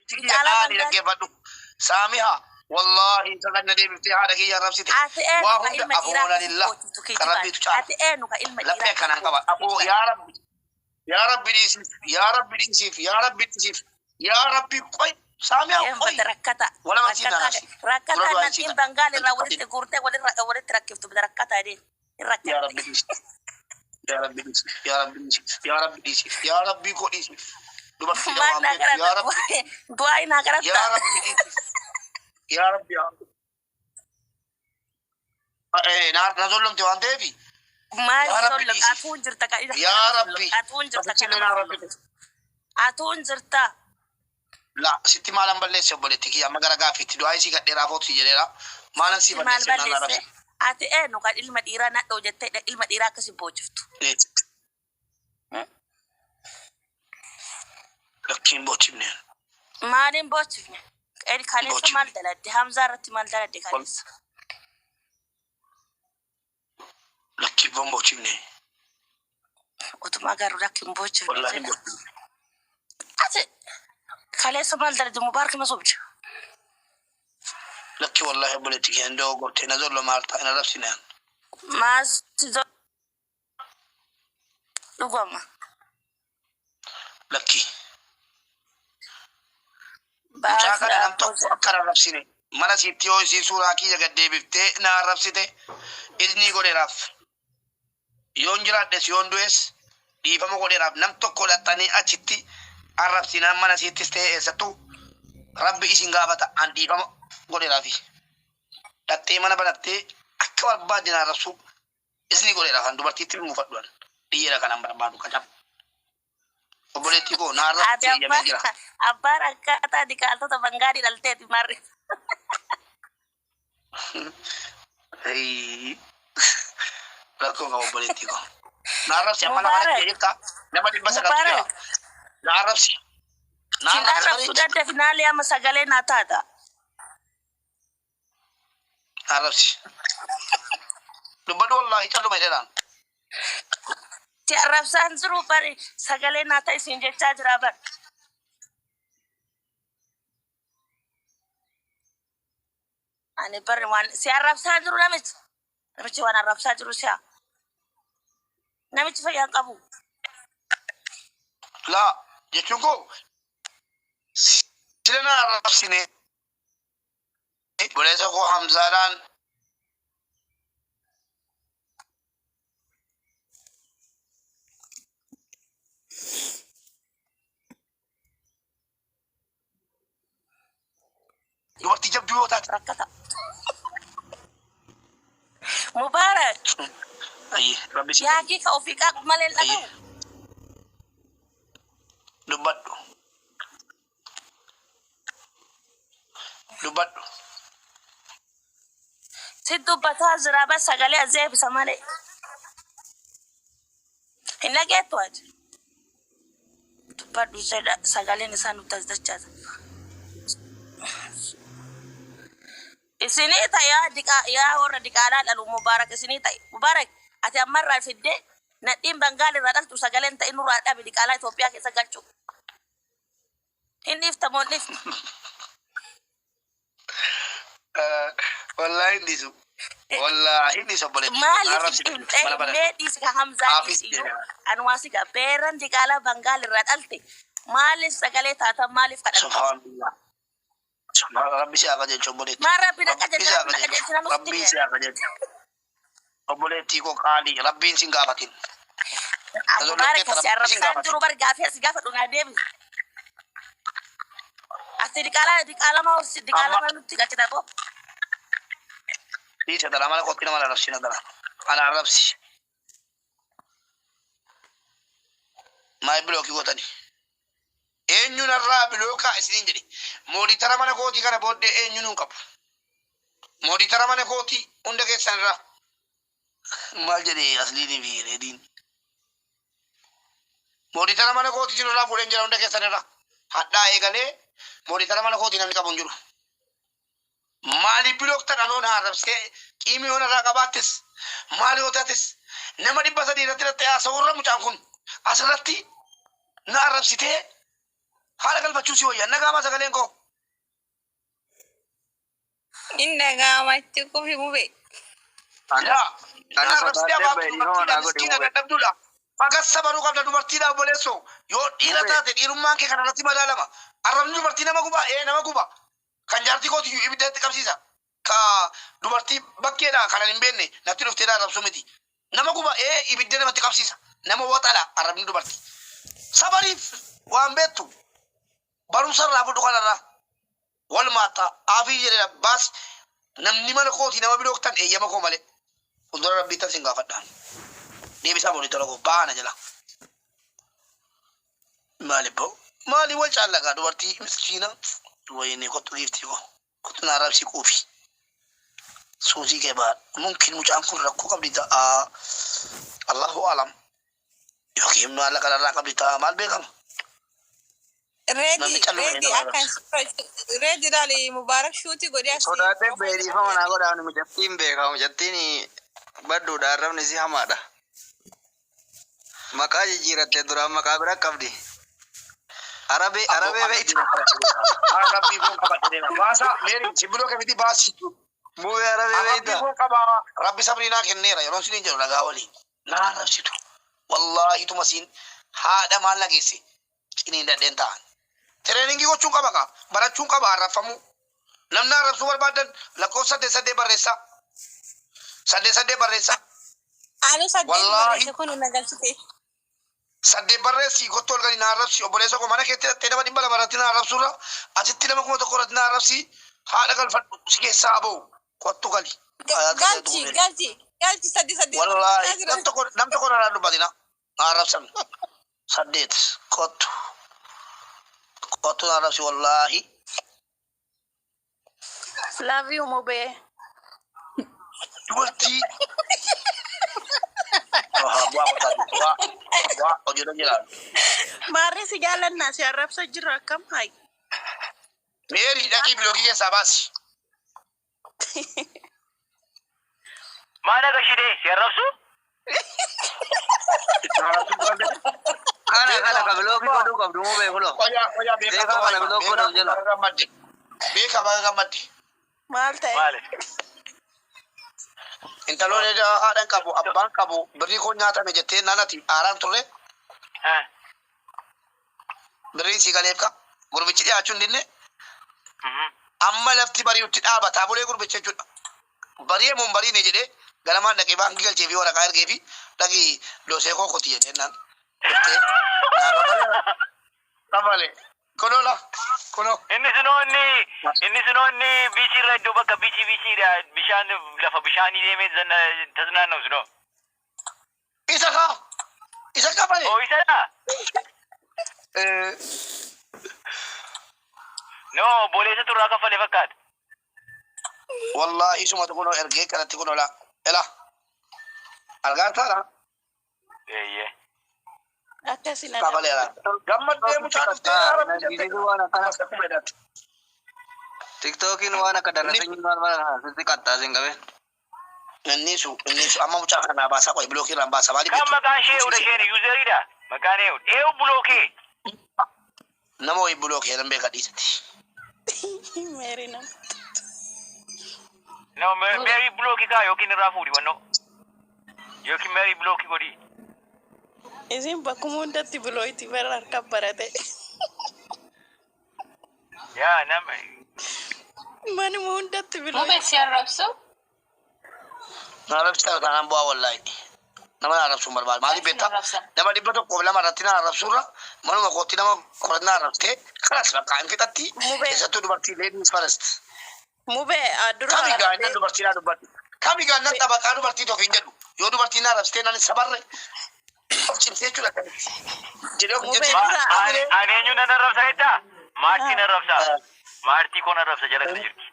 تيجي قالي لك بدو سامها والله سجدنا دي بفتحة لك يا رب ستي وهم أبونا لله كربي تشار لا كان هنقبل أبو يا رب يا رب نسيف يا رب نسيف يا رب نسيف يا ربي قوي سامع قوي ولا ما تيجي ناسي ركتا نتيم بنغالي راولت غورتي ولت ركبت بدركتا دي يا رب نسيف يا رب نسيف يا رب نسيف يا رب نسيف يا ربي قوي نسيف يا رب دعاء نغرت يا رب نسيف يا رب يا رب إيه نزول لهم توان ديبي ما يزول لك أتون جرتك يا ربي أتون جرتك أتون جرتا لا ستي مالن بلس بولتك يا مغرا غافيت دعاء سي كديرا فوت سيجرا مالن سي بلس نانا رب ati eno kan ilma dhiiraa na dhoo jettee ilma dhiiraa akkasi boojiftu. Lakkiin boojifne. Maaliin boojifne? Kaleessa maal daladde? Hamzaa irratti maal daladde kaleessa? Lakkiin boon boojifne. Utuma garuu lakkiin boojifne. Wallaahi boojifne. Ati kaleessa maal daladde Mubaarak ma sobje? لكي والله بوليتك عنده قلت نزل له مالتا أنا نفسي ما تزول لقوما لكي مشاكل أنا متفكر نفسي ما نسيتي أو سي سورة كي جد بيفتة نعرف سيته إذني قولي راف يونجرا دس يوندوس ديفا ما قولي راف نم تقول التاني أشتي عرف سينا ما نسيتي استة ستو ربي إسنغابة عن ديفا قولي رافي دتي mana baratte akka barbaadina rasu isni gole rafan dubartiitti mu fadwan dhiira kana barbaadu kadam oboletti ko na rafi ya jira abbar akkata dikaaltota bangaadi dhalteeti marri ay rakko ga oboletti ko na rafi mana mana jekka nama di basa ka na rafi sudah ada finale ama sagale na tata عرفتي لبدو والله يتلو ميدان تعرف سانزرو بري سغالينا تاي سينجي تاجرابر اني بري وان سيعرف سانزرو نمت وانا عرف سانزرو سيا نمت فيا قبو لا يتوكو سينا عرف سيني boleh aku Hamzah dan dua tiga dua tak kata Mubarak aye rabbi sih ya ki kau fikak malen aku lubat Siddu bataa ziraaba sagalee azee bisa malee. Hin dhageettu ati. Dubbadhu sagaleen isaa nutti as dachaata. Isinii ta'e yaa warra diqaalaa dhalu Mubaarak isinii ta'e. Mubaarak ati ammarraa fiddee nadhiin Bangaal irraa dhaltu sagaleen ta'e nurraa dhabe diqaalaa Itoophiyaa keessa galchu. Hin dhiiftamoo hin dhiifne. والله إني والله إني سبلت ما ليش كهمزة إيشيو أنا واسيك بيرن ديكالا بنغال الرادلتي ما ليش سكالي تاتا ما ليش كذا سبحان الله سبحان ربي سأكجن سبلت ما ربي نكجن ربي سأكجن سبلت تيكو كالي ربي سينغابتين أبو بارك سيارفان جرو برجافي سيجافة دوناديم أصل ديكالا ما نتيجة تدابو دي تدرى مالا قوتنا مالا رفسي ندرى أنا رفسي ما يبلوكي قوتني إنيو نرى بلوكا إسنين جدي مودي ترى مالا قوتي كان بودي إنيو ننقب مودي ترى مالا قوتي عندك سنرى مال جدي أصليني في ردين مودي ترى مالا قوتي جنرى بولين جرى عندك سنرى حتى إيقالي مودي ترى مالا قوتي نمكا بونجرو مالي بلوك تنانون هاربسي كيمي هنا راقباتس مالي وتاتس نمدي بسدي رتي رتي أصورا مجانكون أسرتي ناربسيته haala galfachuusi wayya nagaama sagaleen koo Inna gaamatti kufi mube. dadhabduudha fagassa baruu qabda dubartiidhaaf boleesso yoo dhiira taate dhiirummaan kee kanarratti madaalama arrabni dubartii nama guba nama guba kan jaartii kootiyyuu ibiddatti qabsiisa ka dubartii bakkeedha kanan hin beekne natti dhufteedha arrabsu miti nama guba ibidda namatti qabsiisa nama waxala arrabni dubartii sabariif waan beektu barumsarraa fudhu kanarraa wal maataa aafii jedhedha baas namni mana kooti nama bilooktan eeyyama koo malee fuuldura rabbii tan sin gaafadhaan deebisaa monitora koo baana jala maali wal caallagaa dubartii miskiina wayinii kottu dhiiftii koo kottu naa rabsi quufi suusii kee baan mumkin mucaan kun rakkoo qabdi ta'a allahu alam yookiin maalla kanarraa qabdi ta'a maal beekama Ready dali Mubarak shuti godi asi. Sodaate beeri fa mana godaan mujattiin beeka mujattiin baddu darabni si hamada. Maqaa jijjiiratte dura maqaa bira qabdi. Arabe beekti. Arabi kun qabadde baasa meeri sibiro kemiti baasi. Muu arabe beekta. Arabi kun qaba rabbi sabrina kenneera yeroo sinin jedhu dhagaa waliin. Naa rabsitu. Wallahi tumasin haadha maal nageesse. Ciniin dadheen ta'an. Training gochuun qaba ka barachuun qaba arrafamu namni arrabsuu barbaadan lakkoofsa sadee barreessa Anu sadde kun nagalchite. sadee barreessi kottu ol gadi na arrabsi obboleessa koo mana keetti dhattee nama dhibba lama irratti na arrabsuurra asitti nama kuma tokko irratti na arrabsi haadha galfadhu si keessaa bahu kottu gali. Galchi sadde. Wallahi nam tokko irraa dubbatina na arrabsan saddeet kottu. Kottu na arrabsi wallahi. Love you Mube. Dubartii. Hojii jiran. Maarri si jaalannaa si arrabsa jirra akkam hayi. Meeri dhaqii biloogii keessaa baasi. Maana gashidee si arrabsu? Kana ka biloogii godhuu qabdu muu beekulo. Qoyaa beekaa kana biloogii godhuuf jala. Beekaa baga gammadde. Maal ta'e? Intaloon haadhan qabu abbaan qabu birrii koo nyaatame jettee nanati aaraan turre. Birrii si galeef ka gurbichi dhiyaachuu hin dinne. Amma lafti bari'utti dhaabata bulee gurbicha jechuudha. Bari'ee mun bariine jedhee galamaan dhaqee baankii galchee fi waraqaa ergee fi dhaqii doosee koo kooti jedhee naan. Kabale konola kono. Inni sinoonni biichi irra iddoo bakka biichiidha bishaan lafa bishaanii deemee tasnaanna'u sinoo. Isa kabale. Oo isadha. No boleessa turraa kaffalee fakkaata. Wallahi sumatu kuno ergee kanatti kuno la ela argaa taala. Eeyyee. Akkasina. Kabale la gammadee mucaa dhuftee TikTokiin waan akka darrasanyi maal sitti qaxxaa sin qabe. Innisu amma mucaa kana baasaa qoy bilookii irraan baasaa maali Kan maqaan ishee udha isheen yuuzeriidha. Maqaan eewu bulookee. nama wayi bilookii jedhan beeka dhiisatti. Meeri nama. No Mary bulookii kaa yookiin irraa fuudhi wannoo. Yookiin Mary bulookii godhi. Isin bakkuma hundatti bilooyti bara harka barate. Yaa nama. Manuma hundatti bilooyti. Mube si arrabsu? Na arrabsitaa kanaan bu'aa wallahi. Nama na arrabsuun barbaada. Maaliif beektaa? Nama 102 irratti na arrabsuurra manuma kootti nama 10 na arrabsitee kanas bakka hin fixatti keessattuu dubartii ladies first. Mube dura. Kamigaa innan dubartii na dubbatti. Kamigaa innan tabaqaa dubartii tokko hin jedhu. Yoo dubartii na arrabsitee nan sabarre of cimsee jechuudha kamitti. Jedhee kun jechuudha. Ani eenyu nan arrabsa jettaa? Maartii nan arrabsa. Maartii koon arrabsa jala kan jirti.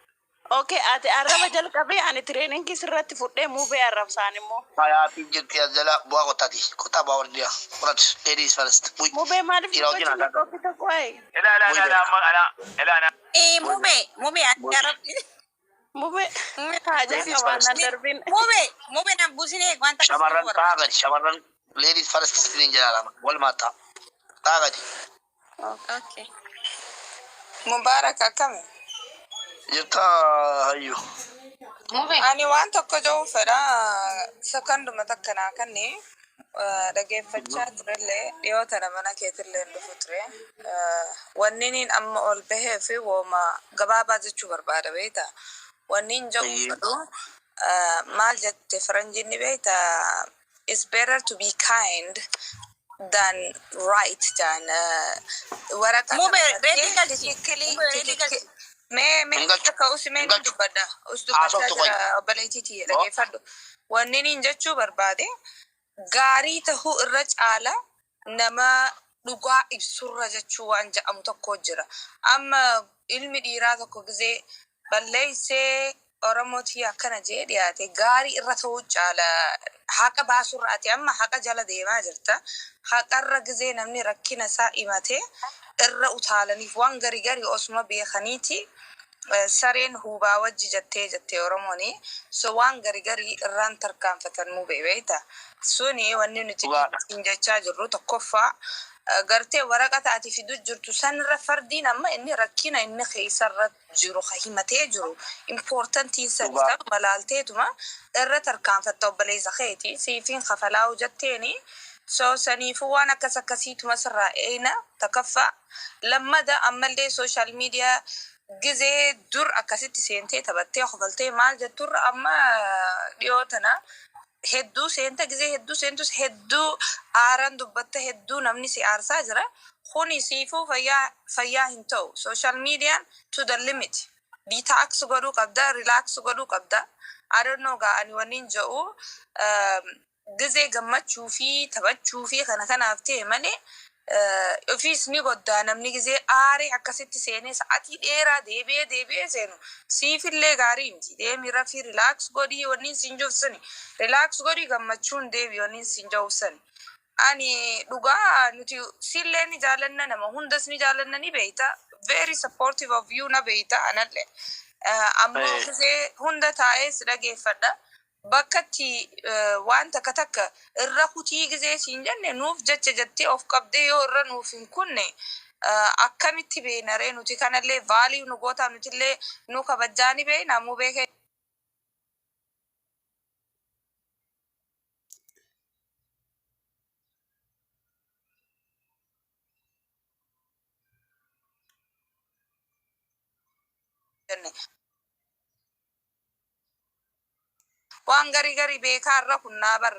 Okay, ati arraba jalqabee ani training sirratti fudhee Mube arrabsaan immoo. Hayaatii jirti as jala bu'aa qotaati. Qotaa bu'aa wardiyaa. Qorat ladies first. Mube maaliif gochuun tokko tokko waa'ee? Ilaala. Mube arrabni. Mube haajaa qabaan darbin. Mube nan buusine wanta shamarran taagadi shamarran ladies first sinin jedhama wal maataa taagadi. Okay. Mubarak akkami? Jirta hayyu. Ani waan tokko jiru fedha sakanduma takkanaa kanni dhaggeeffachaa turellee dhiyoota mana keetillee dhufu ture. Wanniin amma ol bahee fi wooma gabaabaa jechuu barbaada beekta. Wanniin jiru fedhu maal jette faranjiin ni beekta. It's better to be kind than right than waraqaa. Me taka usme ni dubada usdubada baleetiti dhaggeeffadhu wanniin jechuu barbaade gaarii tahuu irra caala nama dhugaa ibsurra jechuu waan jedhamu tokko jira amma ilmi dhiiraa tokko gizee balleessee Oromootii akkana jee dhiyaate gaarii irra tahuu caala haqa baasurraati amma haqa jala deemaa jirta haqarra gizee namni rakkina isaa himate irra utaalaniif waan garii osuma beekaniiti sareen hubaa wajji jettee Oromooni so waan garii irraan tarkaanfatan mu beeyta suni wanni nuti injechaa jirru tokkoffaa gartee waraqata ati fidu jirtu sanirra fardiin amma inni rakkina inni keessa jiru himatee jiru importantii sanisa malaalteetuma irra tarkaanfatta obboleessa keeti siifin kafalaa'u jetteeni so saniifu waan akkasiituma sirraa eena takaffa lammada ammallee social media gizee dur akkasitti seentee taphattee qofaltee maal jetturra amma dhiyootana hedduu seenta gizee hedduu seentus hedduu aaran dubbatta hedduu namni si aarsaa jira kuni siifuu fayyaa hin ta'u social media to the limit detox godhuu qabda relax godhuu qabda I don't know ani wanniin jedhu gizee gammachuu fi taphachuu fi kanaaf ta'e malee ofis ni goddaa namni gizee aaree akkasitti seenee sa'atii dheeraa deebi'ee seenu siifillee gaarii miti deemi rafii relax godhii wanniin siin jofsani relax godhii gammachuun deebi wanniin siin jofsani ani dhugaa nuti sillee ni jaalanna nama hundas ni jaalanna ni beeyta very supportive of you na beeyta anallee ammoo gizee hunda taa'ee si dhageeffadha bakkatti waan takka irra kutii gizee siin jenne nuuf jettee of qabdee yoo irra nuuf hin kunne akkamitti beenaree nuti kanallee vaalii nu goota nutillee nu kabajjaani beena mu beekee waan garii beekaarra kunnaa bar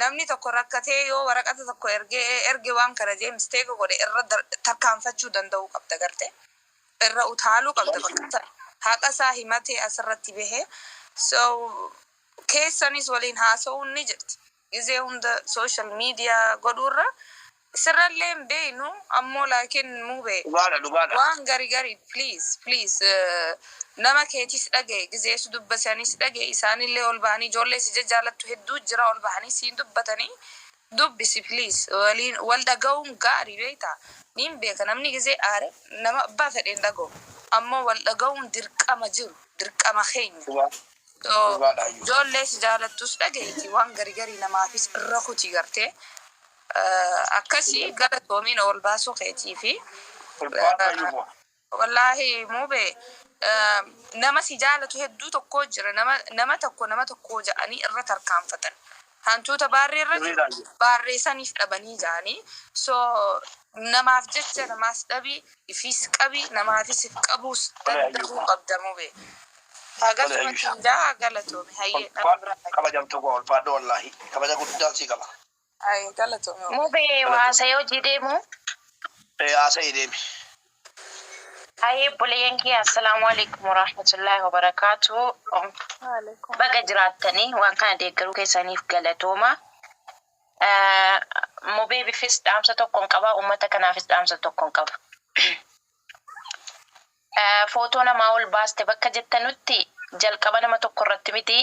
namni tokko rakkatee yoo waraqata tokko erge waan kana jee mistake godhe irra tarkaanfachuu danda'uu qabda garte irra utaaluu qabda bakka haqa isaa himatee asirratti bahee so keessanis waliin haasa'uun ni jirti gizee hunda social media godhuurra sirrallee beenu ammoo laakiin mube waan garii please nama keetis dhagee gizee su dubbasanis dhagee isaanillee ol bahanii ijoollee si jaallattu hedduu jira ol bahanii siin dubbatanii dubbisi please waliin wal dhaga'uun gaarii beekta niin beeka namni gizee aare nama abbaa fedheen dhaga'u ammoo wal dhaga'uun dirqama keenya ijoollee si jaallattus dhageeti waan garii namaafis irra kutii gartee akkasii galatoomiin ol baasuu keetii fi wallahi mube nama si jaalatu hedduu tokko jira nama tokko ja'anii irra tarkaanfatan hantuuta baarree irra baarreessaniif dhabanii ja'anii so namaaf jecha namaas dhabii ifis qabii namaafis if qabuus danda'uu qabda mube hagasumatti jaa galatoomi hayyee kabajamtu ol faadho wallahi kabaja guddaan si qaba ay galatoomi mube waasayoo jideemu haasa'ii deemi Aye buleyenki assalamu alaikum warahmatullahi wabarakatuh. Baga jiraatanii waan kana deeggaruu keessaniif galatooma. Mubee bifis dhaamsa tokkoon qaba uummata kanaafis dhaamsa tokkoon qaba. Footoo namaa ol baaste bakka jettanutti jalqaba nama tokko irratti miti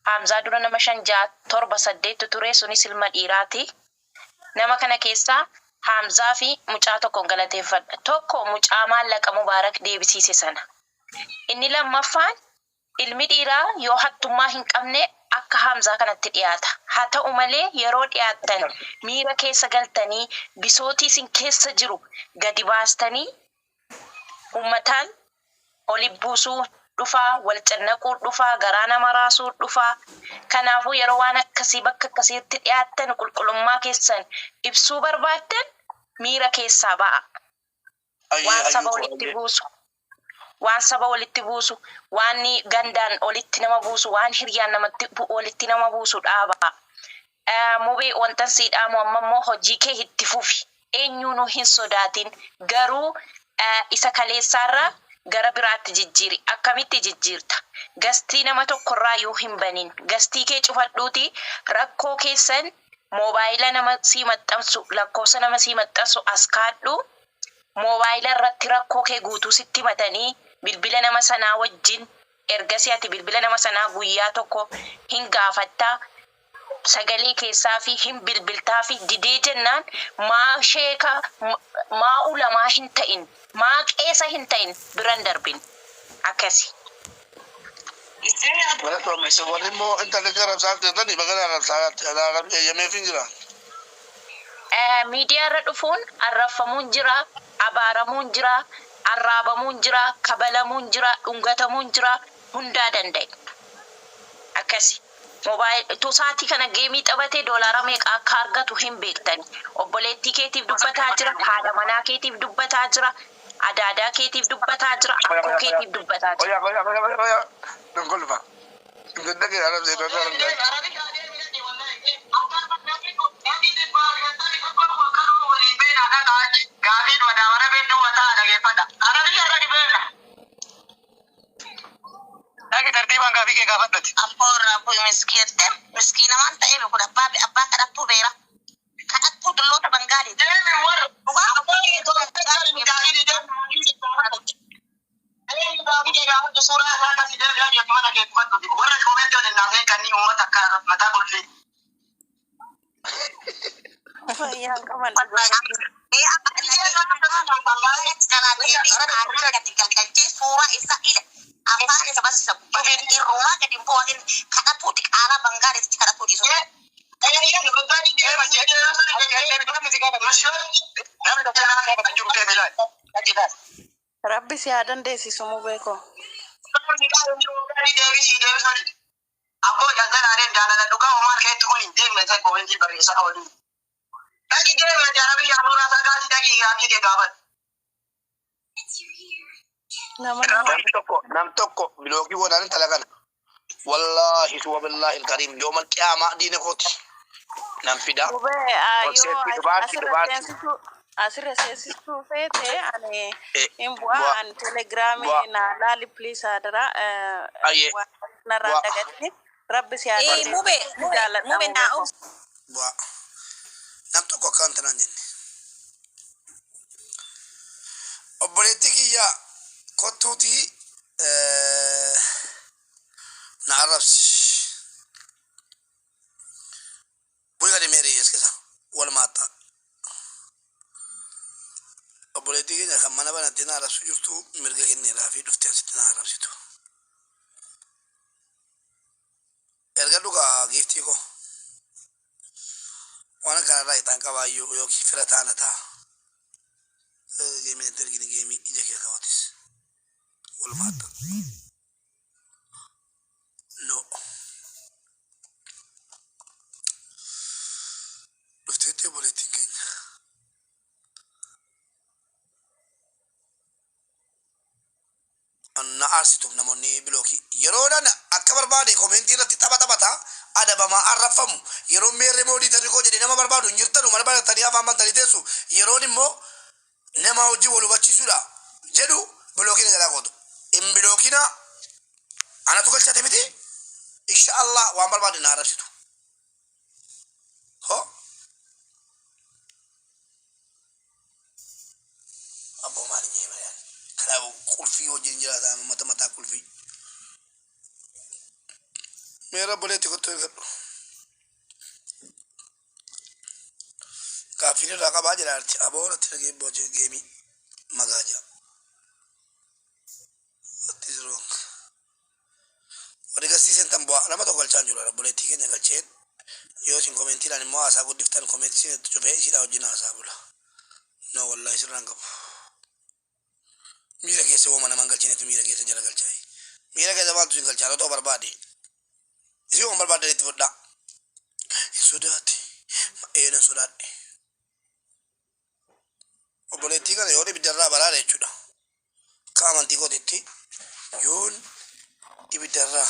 Hamzaa dura nama 5 6 7 8 ture sunis ilma dhiiraati. Nama kana keessaa Hamzaa fi mucaa tokkoon galateeffadha. Tokko mucaa maallaqa Mubaarak deebisiise sana. Inni lammaffaan ilmi dhiiraa yoo hattummaa hin qabne akka Hamzaa kanatti dhiyaata. Haa ta'u malee yeroo dhiyaatan miira keessa galtanii bisootii isin keessa jiru gadi baastanii ummataan oli buusuu dhufaa, wal cannaquu dhufaa, garaa nama raasuu dhufaa. Kanaafuu yeroo waan akkasii bakka akkasiitti dhiyaattan qulqullummaa keessan ibsuu barbaaddan miira keessaa ba'a. Waan saba walitti buusu, waan saba walitti buusu, waan gandaan olitti nama buusu, waan hiriyaan namatti walitti nama buusu dhaaba. Mubee wantan siidhaamu ammoo hojii kee itti fufi. Eenyuunu hin sodaatin. Garuu isa kaleessaarraa gara biraatti jijjiiri. Akkamitti jijjiirta? Gastii nama tokkorraa yoo hin banin. Gastii kee cufadhuuti rakkoo keessan moobaayila nama sii maxxansu, lakkoofsa nama sii maxxansu as kaadhu. Moobaayila irratti rakkoo kee guutuu sitti matanii bilbila nama sanaa wajjin ergasii ati bilbila nama sanaa guyyaa tokko hin gaafattaa. Sagalee keessaa fi hin bilbiltaa fi didee jennaan maa sheeka maa ulamaa hin ta'in maa qeesa hin ta'in biran darbin akkasi. Miidiyaa irra dhufuun arraffamuun jira, abaaramuun jira, arraabamuun jira, kabalamuun jira, dhungatamuun jira, hundaa danda'e akkasi. Mobile to saati kana geemii taphatee doolaara meeqa akka argatu hin beektani. Obboleettii keetiif dubbataa jira, haadha manaa keetiif dubbataa jira, adaadaa keetiif dubbataa jira, akkoo keetiif dubbataa jira. Lagi tertiban gafi ke gafatati. Abbaa miskiina waan ta'eef kun abbaa kadhattuu beera. Kadhattuu dulloota Bangaalii. Afaan isa basta irrumaa gadi bu'aan kadhatu diqaalaa Bangaalitti kadhatu dhiisu. Rabbi si haa dandeessisu mu beeko. Abboo jalgalaadhaan jaalala dhugaa homaan keetti kun hin deemne ta'e koomenti barreessaa oolu. Dhaqi deemee jaarabii yaaduu raasaa gaasii dhaqii gaafii kee gaafadhu. Nam tokko bilookii boodaan talagan wallahi suwa billahi alkarim yawmal qiyama diina kooti nam fida asirra seensistuu feete ani hin bu'aan telegiraamii na laali pliis adara narraa dagatti rabbi si haa mube naa'u nam tokko akkaan tanaan jenne obboleettii kiyya kottuuti na arrabsi buya de mere yeskesa wal mata obboleettii kiyya kan mana banatti na arrabsu jirtu mirga kenneeraa fi dhuftee asitti na arrabsitu erga dhugaa giiftii ko waan kanarraa itaan qabaayyuu yookiin fira taana ta'a geemii ergini geemii ija kee kawatis wal mata no dhuftee obboleettiin keenya anna arsituuf namoonni bilookii yeroodhaan akka barbaade koomentii irratti taphataa adabamaa arrafamu yeroo meerree moodii tarikoo jedhee nama barbaadu hin jirtanu mana baratanii afaan bantanii teessu yeroon immoo nama hojii wal hubachiisuudha jedhu bilookii garaa gootu hin bilookina anatu galchate miti insha Allah waan barbaade na arrabsitu ho abbo maali jeemaa kana kulfii wajjin jiraata mata kulfii मेरा बोले तो काफी ने रखा बाज रहा था अब और अच्छे लगे बोझ गेमी मगाजा तीसरो और एक सीजन तम बुआ ना तो कल चांजू रहा बोले ठीक है ना चेत यो सिंह कमेंटी लाने मुआ आशा को डिफ्टन कमेंटी से जो है इसी राउजी ना आशा बोला नो वाला इस रंग Mira che se uomo mangal cine tu mira che se jala galchai. Mira che davanti singal chalo to barbadi. Isi uomo barbadi tu da. Sodati. Na sodati. Oboleti kan yori bidarra barare chuda. Kaman tiko detti. Yon ibidarra.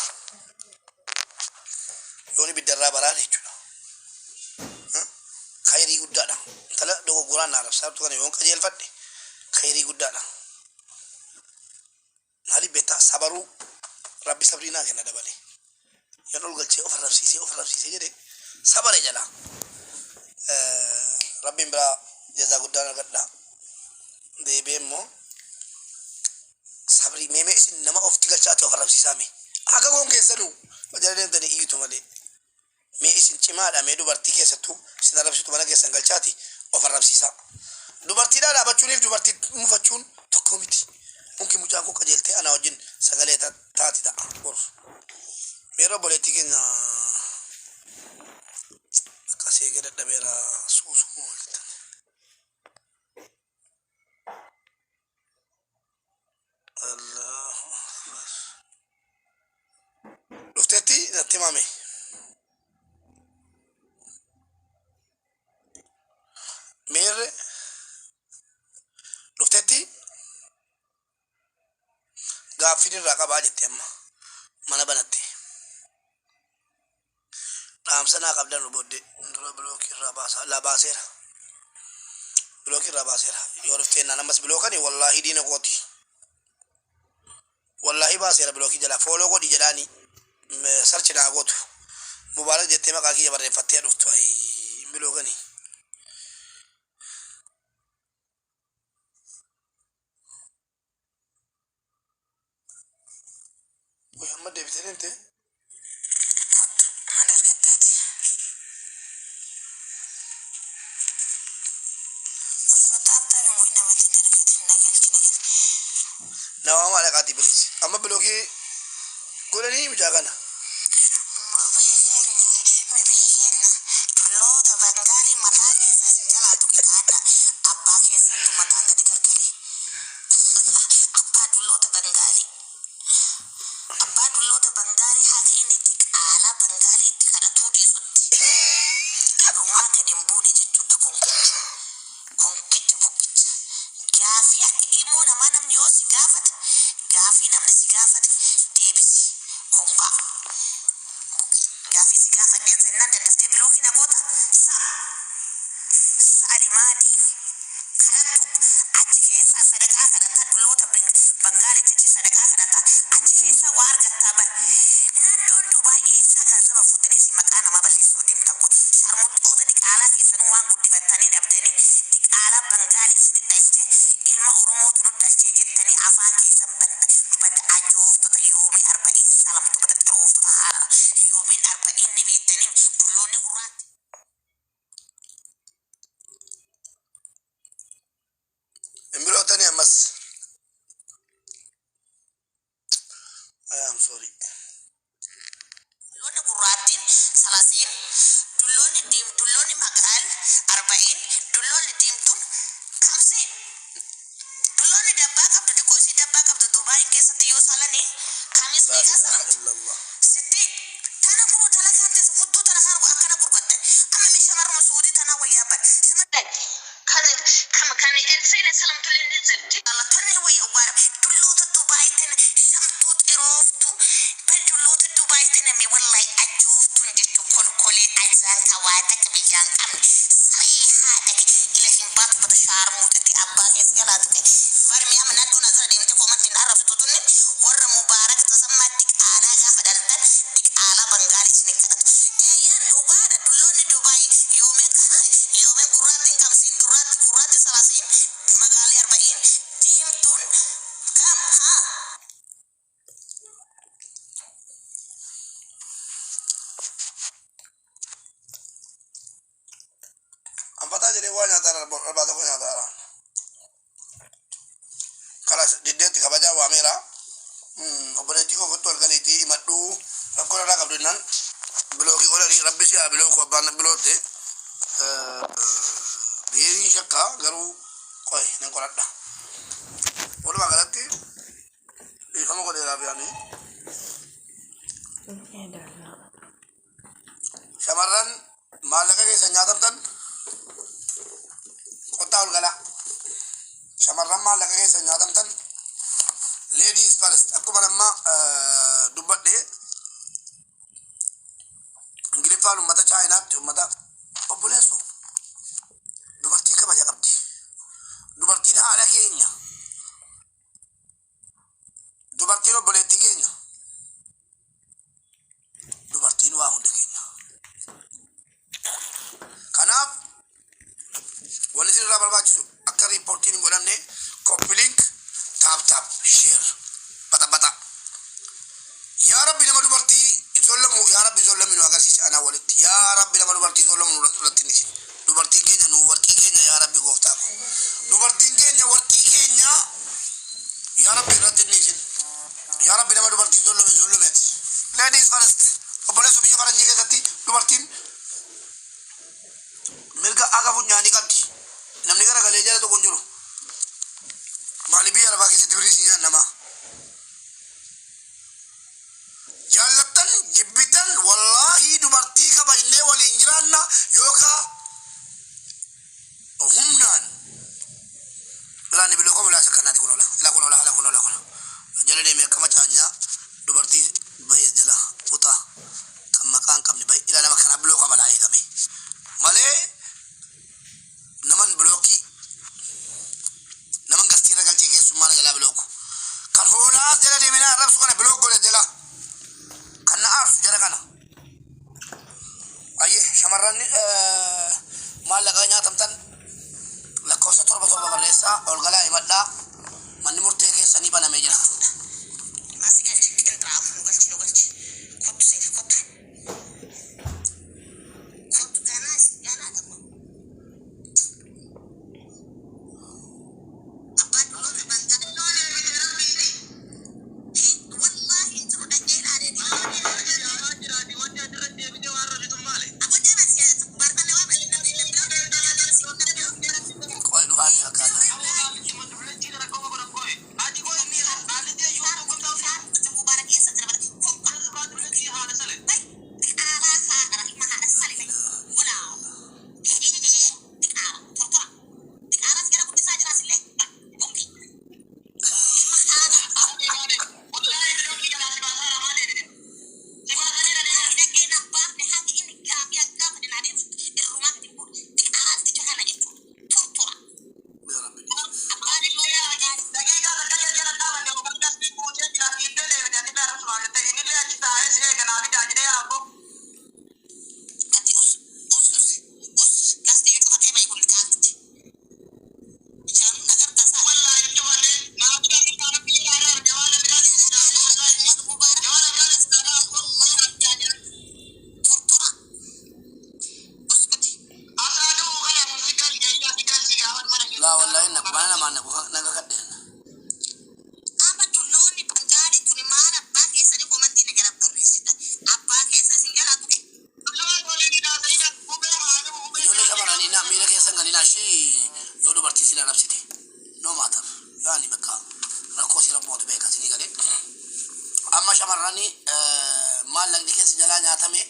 Yoni bidarra barare chuda. Khairi guddada. Tala dogo Quran na sabtu kan yon kajel fadde. Khairi guddada. Nali beta sabaru Rabbi sabrina kenna dabale. Yanol galche ofar nafsisi jede. Sabare jala. Rabbi mbra jaza guddana gadda. De bemmo sabri meme sin nama of tiga chat ofar nafsi sami. Aga gon kesanu. Bajare den iyu to male. Me isin cimada me dubarti kesatu sin rabsi to manage sangal chati ofar nafsi sa. Dubarti da bachunif dubarti mufachun tokomiti. Mungkin mucaan ko kajelte ana wajin sagale taati da bor mero boleti kenya kase geda da bera susu mo Allah lufteti natimame mere lufteti gafini raka baje tema mana banate amsana qabdan robode ndro bloki rabasa la basera bloki rabasera yorfte na namas blokani wallahi dina goti wallahi basera bloki jala folo ko di jalani sarchi na gotu mubarak je tema ka ki bare fatte dufto ay blokani Muhammad David Serente Nawang wala kati bilis amma bloki kulani mujagana Biarin shakka garu koy nan koradda wala magalatti يا يعني شمرن ما لقى سنجادم قطع الغلا شمرن ما لقى سنجادم ladies first aku lama dubat deh Ingilifan mata China mata opuleso dubartii kabaja qabdi dubartiin haala keenya dubartiin obboleettii keenya dubartiin waa hunda keenya kanaaf wanni isin irraa barbaachisu akka riippoortiin hin godhamne copy link tap share bata yaa rabbi nama dubartii isollamu yaa rabbi isollamu nu agarsiisa ana walitti yaa rabbi nama dubartii isollamu nu irratti ni dubartiin keenya nu warqii keenya yaa rabbi gooftaa dubartiin keenya warqii keenya yaa rabbi irratti ni yaa rabbi nama dubartii isollameeti ladies first obboleessu biyya faranjii keessatti dubartiin mirga aga funyaanii qabdi namni garagalee jala tokko hin jiru maali biyya lafaa keessatti birisiisan namaa jaallattan jibbitan wallaahi dubartii kabajnee waliin jiraanna yookaa humnaan bilaan biloo ko bilaa sakkanaati kun ola jala deemee akka macaanyaa dubartii baay'ee jala utaa kan maqaan qabne baay'ee ilaa nama kanaa biloo qabalaa eegame malee naman bilookii naman gastiira galchee keessummaa na jalaa bilooku kan hoolaas jala deeminaa arrabsu kana bilook godhe jala kan na aarsu jala kana ayyee shamarran maallaqa nyaatamtan lakkoofsa 7 barreessaa ol galaa himadhaa manni murtee keessanii banamee jira لا والله إنك بانا ما نقول كده يقول لك أمر أني نعم ميلك يسنغني ناشي يقولوا برتيسي لنفسي no matter يعني بكا ركوسي ربوت بيكا تني قليل أما شمرني مال لك كيس جلاني أتمي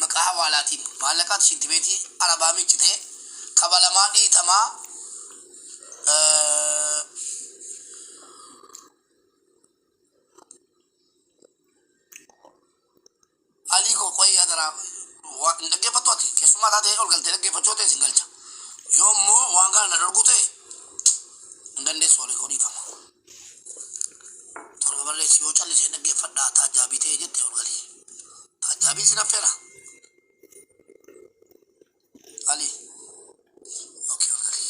مكا حوالاتي مال لك تشنتي بيتي على بامي تته قبل ما دي تما Ali ko koy adara ndage patoti kesuma ta de orgal te ndage pachote singalcha yo mo wanga na dorgute ndande sole ko di fama torba balle si yo challe se ndage fadda ta jabi te jette orgali ta jabi sina fera Ali okay orgali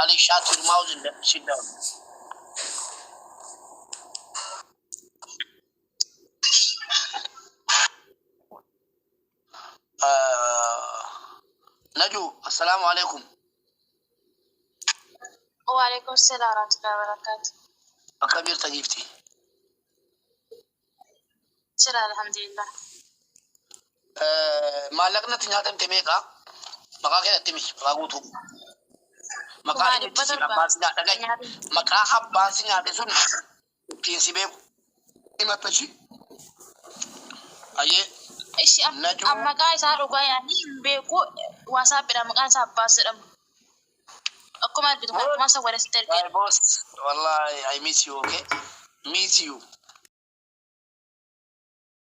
Ali shut your mouth and sit down. Naju, assalamu alaikum. Wa alaikum assalam wa rahmatullahi wa barakatuh. Akabir tajifti. Sira alhamdulillah. Malakna tinyatam temeka. Maka kaya timish, maka gutu. Maqaa inni itti siin abbaan si nyaata dhagaye. Maqaa abbaan si nyaate sun ittiin si beeku. Himatta ishii. Ayyee. Ishi maqaa isaa dhugaa yaani beeku waasaapidha maqaan isaa Abbaas jedhamu. Akkuma argitu akkuma isa godhe sitti ergee. Boss, wallahi I miss you, okay? Miss you.